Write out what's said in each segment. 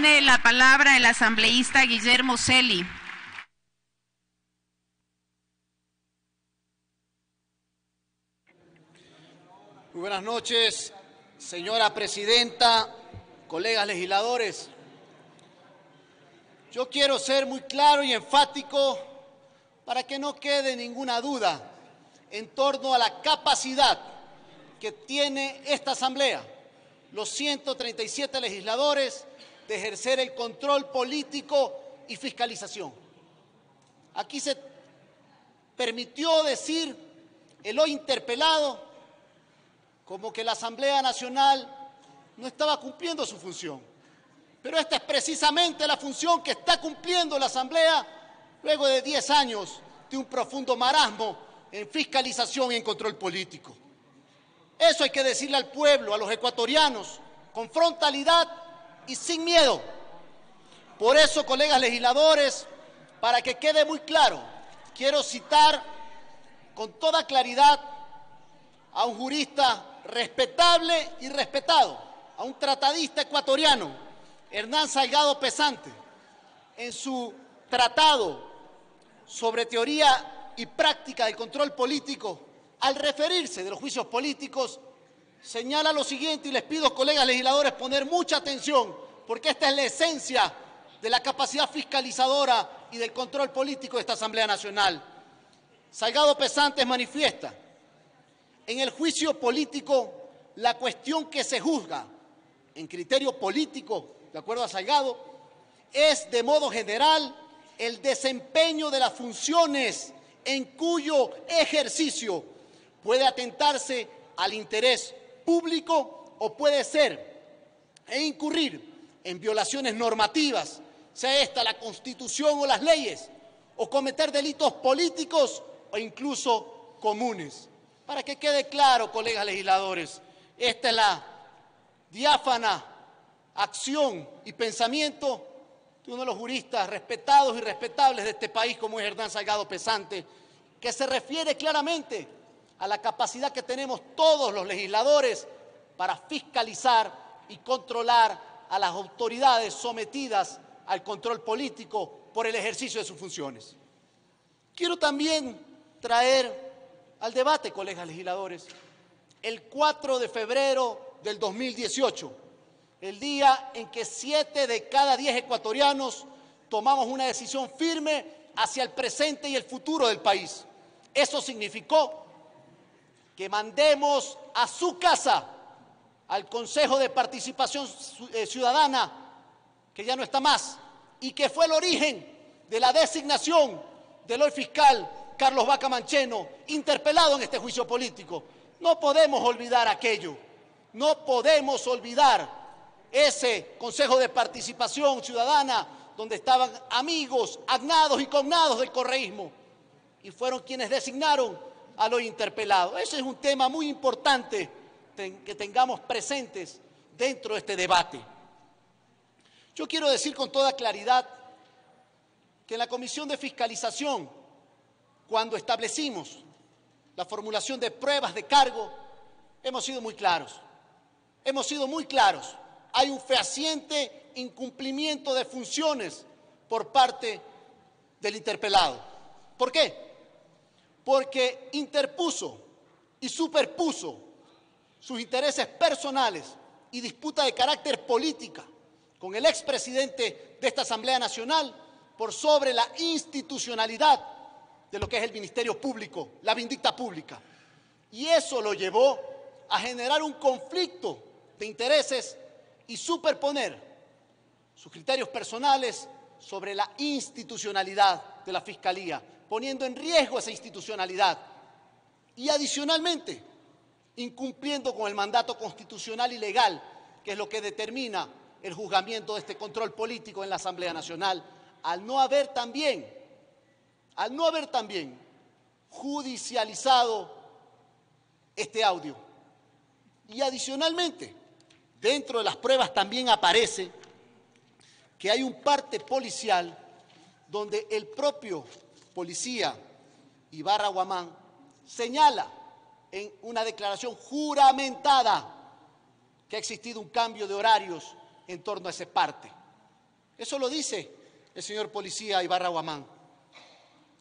Tiene la palabra el asambleísta Guillermo Celi. Muy buenas noches, señora presidenta, colegas legisladores. Yo quiero ser muy claro y enfático para que no quede ninguna duda en torno a la capacidad que tiene esta Asamblea, los 137 legisladores, de ejercer el control político y fiscalización. Aquí se permitió decir el hoy interpelado como que la Asamblea Nacional no estaba cumpliendo su función. Pero esta es precisamente la función que está cumpliendo la Asamblea luego de 10 años de un profundo marasmo en fiscalización y en control político. Eso hay que decirle al pueblo, a los ecuatorianos, con frontalidad y sin miedo. Por eso, colegas legisladores, para que quede muy claro, quiero citar con toda claridad a un jurista respetable y respetado, a un tratadista ecuatoriano, Hernán Salgado Pesante, en su tratado sobre teoría y práctica del control político, al referirse de los juicios políticos, señala lo siguiente, y les pido, colegas legisladores, poner mucha atención, porque esta es la esencia de la capacidad fiscalizadora y del control político de esta Asamblea Nacional. Salgado Pesante manifiesta: en el juicio político, la cuestión que se juzga en criterio político, de acuerdo a Salgado, es de modo general el desempeño de las funciones en cuyo ejercicio puede atentarse al interés público o puede ser e incurrir en violaciones normativas, sea esta la Constitución o las leyes, o cometer delitos políticos o incluso comunes. Para que quede claro, colegas legisladores, esta es la diáfana acción y pensamiento de uno de los juristas respetados y respetables de este país, como es Hernán Salgado Pesante, que se refiere claramente a la capacidad que tenemos todos los legisladores para fiscalizar y controlar a las autoridades sometidas al control político por el ejercicio de sus funciones. Quiero también traer al debate, colegas legisladores, el 4 de febrero del 2018, el día en que 7 de cada 10 ecuatorianos tomamos una decisión firme hacia el presente y el futuro del país. Eso significó que mandemos a su casa al Consejo de Participación Ciudadana, que ya no está más, y que fue el origen de la designación del hoy fiscal Carlos Vaca Mancheno, interpelado en este juicio político. No podemos olvidar aquello, no podemos olvidar ese Consejo de Participación Ciudadana donde estaban amigos, agnados y cognados del correísmo, y fueron quienes designaron al hoy interpelado. Ese es un tema muy importante que tengamos presentes dentro de este debate. Yo quiero decir con toda claridad que en la Comisión de Fiscalización, cuando establecimos la formulación de pruebas de cargo, hemos sido muy claros. Hemos sido muy claros. Hay un fehaciente incumplimiento de funciones por parte del interpelado. ¿Por qué? Porque interpuso y superpuso sus intereses personales y disputa de carácter política con el expresidente de esta Asamblea Nacional por sobre la institucionalidad de lo que es el Ministerio Público, la vindicta pública. Y eso lo llevó a generar un conflicto de intereses y superponer sus criterios personales sobre la institucionalidad de la Fiscalía, poniendo en riesgo esa institucionalidad y adicionalmente incumpliendo con el mandato constitucional y legal, que es lo que determina el juzgamiento de este control político en la Asamblea Nacional, al no haber también judicializado este audio. Y adicionalmente, dentro de las pruebas también aparece que hay un parte policial donde el propio policía Ibarra Guamán señala en una declaración juramentada que ha existido un cambio de horarios en torno a ese parte. Eso lo dice el señor policía Ibarra Guamán,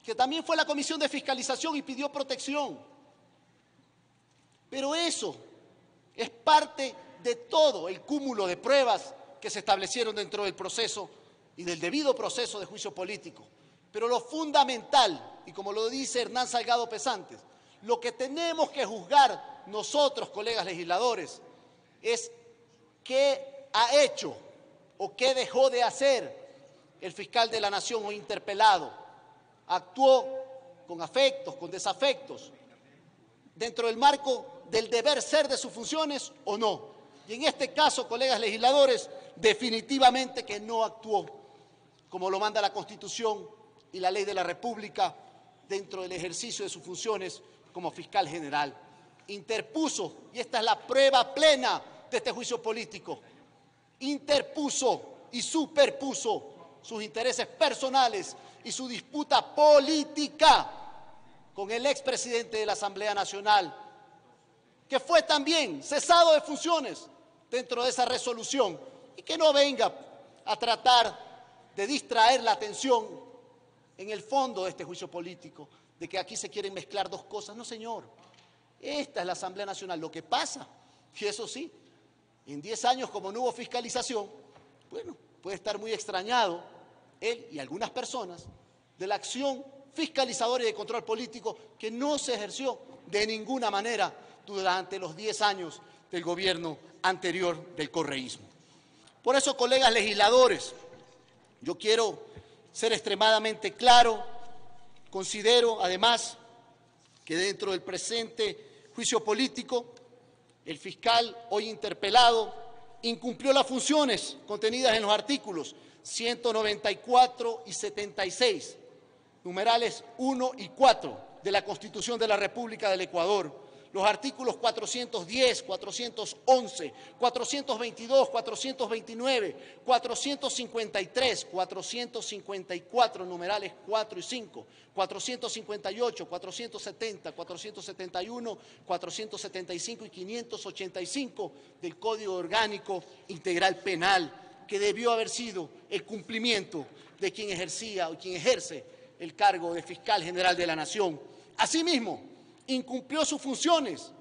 que también fue a la Comisión de Fiscalización y pidió protección. Pero eso es parte de todo el cúmulo de pruebas que se establecieron dentro del proceso y del debido proceso de juicio político. Pero lo fundamental, y como lo dice Hernán Salgado Pesantes, lo que tenemos que juzgar nosotros, colegas legisladores, es qué ha hecho o qué dejó de hacer el fiscal de la Nación o interpelado. Actuó con afectos, con desafectos, dentro del marco del deber ser de sus funciones o no. Y en este caso, colegas legisladores, definitivamente que no actuó como lo manda la Constitución y la Ley de la República dentro del ejercicio de sus funciones como fiscal general. Interpuso, y esta es la prueba plena de este juicio político, interpuso y superpuso sus intereses personales y su disputa política con el expresidente de la Asamblea Nacional, que fue también cesado de funciones dentro de esa resolución, y que no venga a tratar de distraer la atención en el fondo de este juicio político, de que aquí se quieren mezclar dos cosas. No, señor, esta es la Asamblea Nacional. Lo que pasa, y eso sí, en 10 años como no hubo fiscalización, bueno, puede estar muy extrañado él y algunas personas de la acción fiscalizadora y de control político que no se ejerció de ninguna manera durante los 10 años del gobierno anterior del correísmo. Por eso, colegas legisladores, yo quiero ser extremadamente claro. Considero, además, que dentro del presente juicio político, el fiscal hoy interpelado incumplió las funciones contenidas en los artículos 194 y 76, numerales 1 y 4 de la Constitución de la República del Ecuador, los artículos 410, 411, 422, 429, 453, 454, numerales 4 y 5, 458, 470, 471, 475 y 585 del Código Orgánico Integral Penal, que debió haber sido el cumplimiento de quien ejercía o quien ejerce el cargo de fiscal general de la Nación. Asimismo, incumplió sus funciones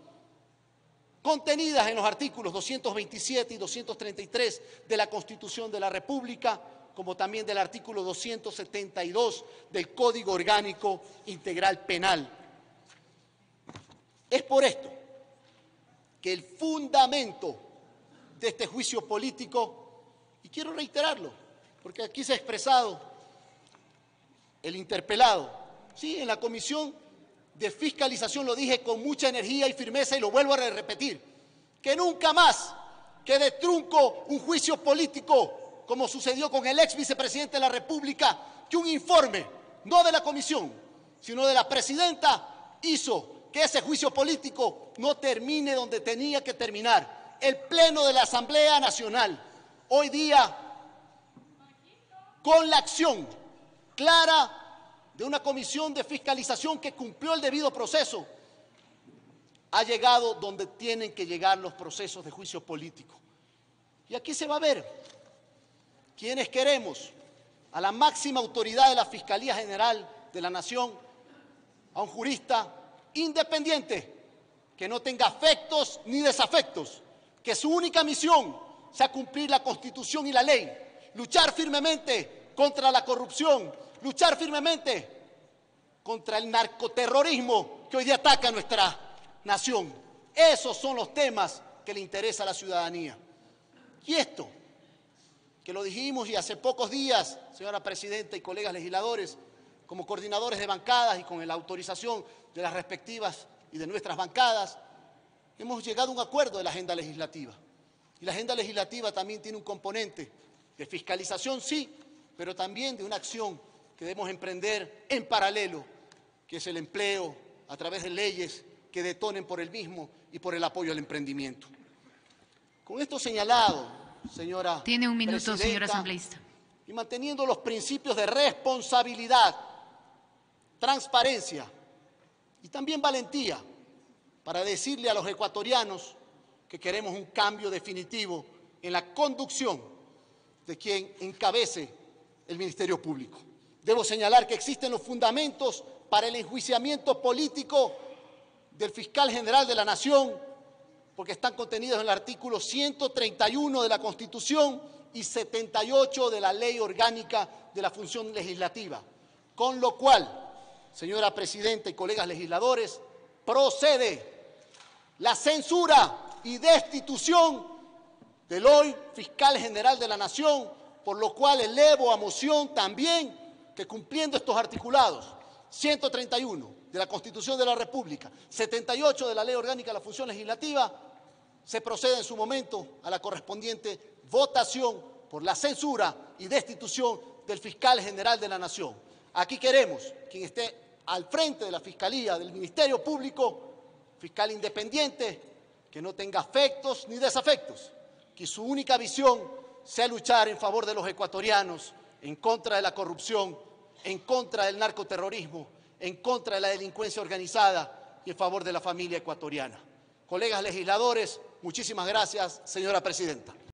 contenidas en los artículos 227 y 233 de la Constitución de la República, como también del artículo 272 del Código Orgánico Integral Penal. Es por esto que el fundamento de este juicio político, y quiero reiterarlo, porque aquí se ha expresado el interpelado, sí, en la Comisión de Fiscalización lo dije con mucha energía y firmeza y lo vuelvo a repetir, que nunca más quede trunco un juicio político como sucedió con el ex vicepresidente de la República, que un informe, no de la comisión, sino de la presidenta, hizo que ese juicio político no termine donde tenía que terminar. El Pleno de la Asamblea Nacional, hoy día, con la acción clara de una comisión de fiscalización que cumplió el debido proceso, ha llegado donde tienen que llegar los procesos de juicio político. Y aquí se va a ver quiénes queremos a la máxima autoridad de la Fiscalía General de la Nación, a un jurista independiente, que no tenga afectos ni desafectos, que su única misión sea cumplir la Constitución y la ley, luchar firmemente contra la corrupción, luchar firmemente contra el narcoterrorismo que hoy día ataca a nuestra nación. Esos son los temas que le interesa a la ciudadanía. Y esto, que lo dijimos y hace pocos días, señora presidenta y colegas legisladores, como coordinadores de bancadas y con la autorización de las respectivas y de nuestras bancadas, hemos llegado a un acuerdo de la agenda legislativa. Y la agenda legislativa también tiene un componente de fiscalización, sí, pero también de una acción que debemos emprender en paralelo, que es el empleo a través de leyes que detonen por el mismo y por el apoyo al emprendimiento. Con esto señalado, señora Tiene un minuto, presidenta, señor asambleísta. Y manteniendo los principios de responsabilidad, transparencia y también valentía para decirle a los ecuatorianos que queremos un cambio definitivo en la conducción de quien encabece el Ministerio Público. Debo señalar que existen los fundamentos para el enjuiciamiento político del fiscal general de la Nación, porque están contenidos en el artículo 131 de la Constitución y 78 de la Ley Orgánica de la Función Legislativa. Con lo cual, señora Presidenta y colegas legisladores, procede la censura y destitución del hoy fiscal general de la Nación, por lo cual elevo a moción también que, cumpliendo estos articulados 131 de la Constitución de la República, 78 de la Ley Orgánica de la Función Legislativa, se proceda en su momento a la correspondiente votación por la censura y destitución del fiscal general de la Nación. Aquí queremos quien esté al frente de la Fiscalía, del Ministerio Público, fiscal independiente, que no tenga afectos ni desafectos, que su única visión sea luchar en favor de los ecuatorianos, en contra de la corrupción, en contra del narcoterrorismo, en contra de la delincuencia organizada y en favor de la familia ecuatoriana. Colegas legisladores, muchísimas gracias, señora Presidenta.